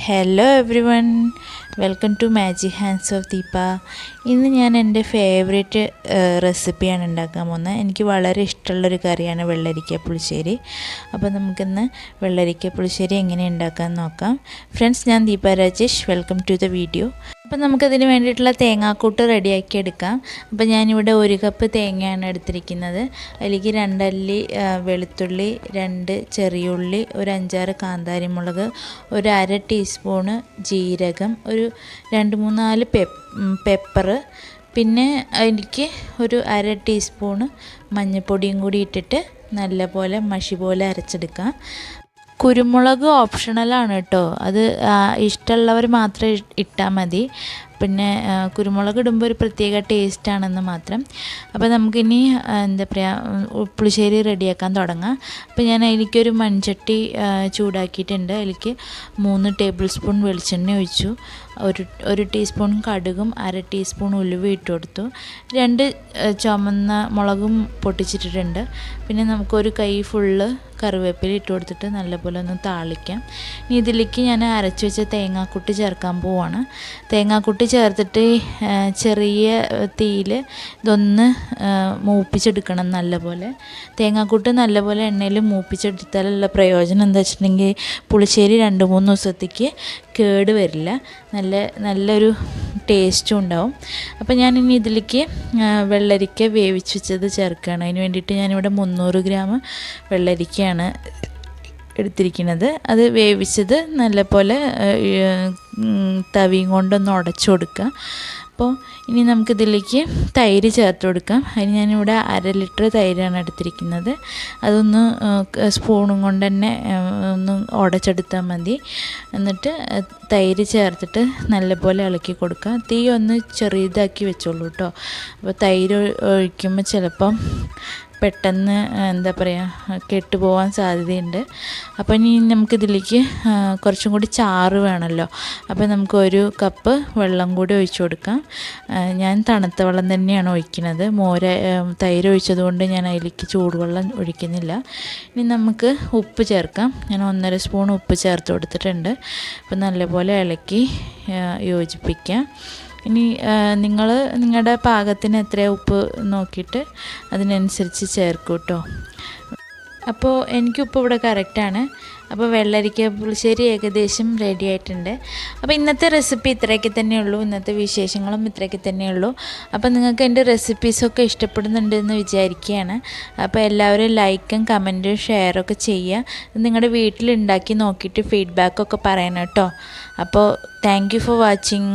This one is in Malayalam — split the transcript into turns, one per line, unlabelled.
Hello everyone, welcome to Magichandsofdeepa. ഇന്ന് ഞാൻ എൻ്റെ ഫേവറേറ്റ് റെസിപ്പിയാണ് ഉണ്ടാക്കാൻ പോകുന്നത്. എനിക്ക് വളരെ ഇഷ്ടമുള്ളൊരു കറിയാണ് വെള്ളരിക്ക പുളിശ്ശേരി. അപ്പോൾ നമുക്കിന്ന് വെള്ളരിക്ക പുളിശ്ശേരി എങ്ങനെ ഉണ്ടാക്കാമെന്ന് നോക്കാം. ഫ്രണ്ട്സ്, ഞാൻ Deepa Rajesh. Welcome to the video. അപ്പോൾ നമുക്കതിന് വേണ്ടിയിട്ടുള്ള തേങ്ങാക്കൂട്ട് റെഡിയാക്കി എടുക്കാം. അപ്പോൾ ഞാനിവിടെ 1 കപ്പ് തേങ്ങയാണ് എടുത്തിരിക്കുന്നത്. അതിലേക്ക് 2 അല്ലി വെളുത്തുള്ളി, 2 ചെറിയുള്ളി, ഒരു 5-6 കാന്താരിമുളക്, ഒരു 1/2 ടീസ്പൂണ് ജീരകം, ഒരു 2-3-4 പെപ്പർ, പിന്നെ എനിക്ക് ഒരു 1/2 ടീസ്പൂണ് മഞ്ഞൾപ്പൊടിയും കൂടി ഇട്ടിട്ട് നല്ലപോലെ മഷി പോലെ അരച്ചെടുക്കാം. കുരുമുളക് ഓപ്ഷണലാണ് കേട്ടോ, അത് ഇഷ്ടമുള്ളവർ മാത്രം ഇട്ടാൽ മതി. പിന്നെ കുരുമുളക് ഇടുമ്പോൾ ഒരു പ്രത്യേക ടേസ്റ്റാണെന്ന് മാത്രം. അപ്പോൾ നമുക്കിനി എന്താ പറയുക, പുളിശ്ശേരി റെഡിയാക്കാൻ തുടങ്ങാം. അപ്പോൾ ഞാൻ അതിലേക്കൊരു മൺചട്ടി ചൂടാക്കിയിട്ടുണ്ട്. അതിലേക്ക് 3 ടേബിൾ സ്പൂൺ വെളിച്ചെണ്ണ ഒഴിച്ചു. ഒരു ടീസ്പൂൺ കടുകും 1/2 ടീസ്പൂൺ ഉലുവ ഇട്ട് കൊടുത്തു. 2 ചുവന്ന മുളകും പൊട്ടിച്ചിട്ടിട്ടുണ്ട്. പിന്നെ നമുക്കൊരു കൈ ഫുള്ള് കറിവേപ്പില ഇട്ട് കൊടുത്തിട്ട് നല്ലപോലെ ഒന്ന് താളിക്കാം. ഇനി ഇതിലേക്ക് ഞാൻ അരച്ച് വെച്ച തേങ്ങാക്കുട്ടി ചേർക്കാൻ പോവാണ്. തേങ്ങാക്കുട്ടി ചേർത്തിട്ട് ചെറിയ തീയിൽ ഇതൊന്ന് മൂപ്പിച്ചെടുക്കണം നല്ലപോലെ. തേങ്ങാക്കുട്ടി നല്ലപോലെ എണ്ണയിൽ മൂപ്പിച്ചെടുത്താലുള്ള പ്രയോജനം എന്താ വെച്ചിട്ടുണ്ടെങ്കിൽ പുളിശ്ശേരി 2-3 ദിവസത്തേക്ക് കേട് വരില്ല, നല്ലൊരു ടേസ്റ്റും ഉണ്ടാവും. അപ്പോൾ ഞാനിനി ഇതിലേക്ക് വെള്ളരിക്ക വേവിച്ച് വെച്ചത് ചേർക്കുകയാണ്. അതിന് വേണ്ടിയിട്ട് ഞാനിവിടെ 300 ഗ്രാം വെള്ളരിക്കയാണ് എടുത്തിരിക്കുന്നത്. അത് വേവിച്ചത് നല്ലപോലെ തവിയും കൊണ്ടൊന്ന് ഉടച്ചു കൊടുക്കുക. അപ്പോൾ ഇനി നമുക്കിതിലേക്ക് തൈര് ചേർത്ത് കൊടുക്കാം. അതിന് ഞാനിവിടെ 1/2 ലിറ്റർ തൈരാണ് എടുത്തിരിക്കുന്നത്. അതൊന്ന് സ്പൂണും കൊണ്ട് തന്നെ ഒന്ന് ഉടച്ചെടുത്താൽ മതി. എന്നിട്ട് തൈര് ചേർത്തിട്ട് നല്ലപോലെ ഇളക്കി കൊടുക്കുക. തീ ഒന്ന് ചെറിയതാക്കി വെച്ചോളൂ കേട്ടോ. അപ്പോൾ തൈര് ഒഴിക്കുമ്പോൾ ചിലപ്പം പെട്ടെന്ന് എന്താ പറയുക, കെട്ടുപോകാൻ സാധ്യതയുണ്ട്. അപ്പോൾ ഇനി നമുക്കിതിലേക്ക് കുറച്ചും കൂടി ചാറ് വേണമല്ലോ. അപ്പോൾ നമുക്ക് 1 കപ്പ് വെള്ളം കൂടി ഒഴിച്ചു കൊടുക്കാം. ഞാൻ തണുത്ത വെള്ളം തന്നെയാണ് ഒഴിക്കുന്നത്. തൈര് ഒഴിച്ചതുകൊണ്ട് ഞാൻ അതിലേക്ക് ചൂടുവെള്ളം ഒഴിക്കുന്നില്ല. ഇനി നമുക്ക് ഉപ്പ് ചേർക്കാം. ഞാൻ 1.5 സ്പൂൺ ഉപ്പ് ചേർത്ത് കൊടുത്തിട്ടുണ്ട്. അപ്പോൾ നല്ലപോലെ ഇളക്കി യോജിപ്പിക്കാം. ഇനി നിങ്ങളുടെ പാകത്തിന് എത്ര ഉപ്പ് നോക്കിയിട്ട് അതിനനുസരിച്ച് ചേർക്കും കേട്ടോ. അപ്പോൾ എനിക്കുപ്പ് ഇവിടെ കറക്റ്റാണ്. അപ്പോൾ വെള്ളരിക്ക പുളിശ്ശേരി ഏകദേശം റെഡി ആയിട്ടുണ്ട്. അപ്പോൾ ഇന്നത്തെ റെസിപ്പി ഇത്രയൊക്കെ തന്നെയുള്ളൂ. ഇന്നത്തെ വിശേഷങ്ങളും ഇത്രയൊക്കെ തന്നെയുള്ളൂ. അപ്പോൾ നിങ്ങൾക്ക് എൻ്റെ റെസിപ്പീസൊക്കെ ഇഷ്ടപ്പെടുന്നുണ്ടെന്ന് വിചാരിക്കുകയാണ്. അപ്പോൾ എല്ലാവരും ലൈക്കും കമൻറ്റും ഷെയറൊക്കെ ചെയ്യുക. നിങ്ങളുടെ വീട്ടിലുണ്ടാക്കി നോക്കിയിട്ട് ഫീഡ്ബാക്കൊക്കെ പറയണം കേട്ടോ. അപ്പോൾ താങ്ക് യു ഫോർ വാച്ചിങ്.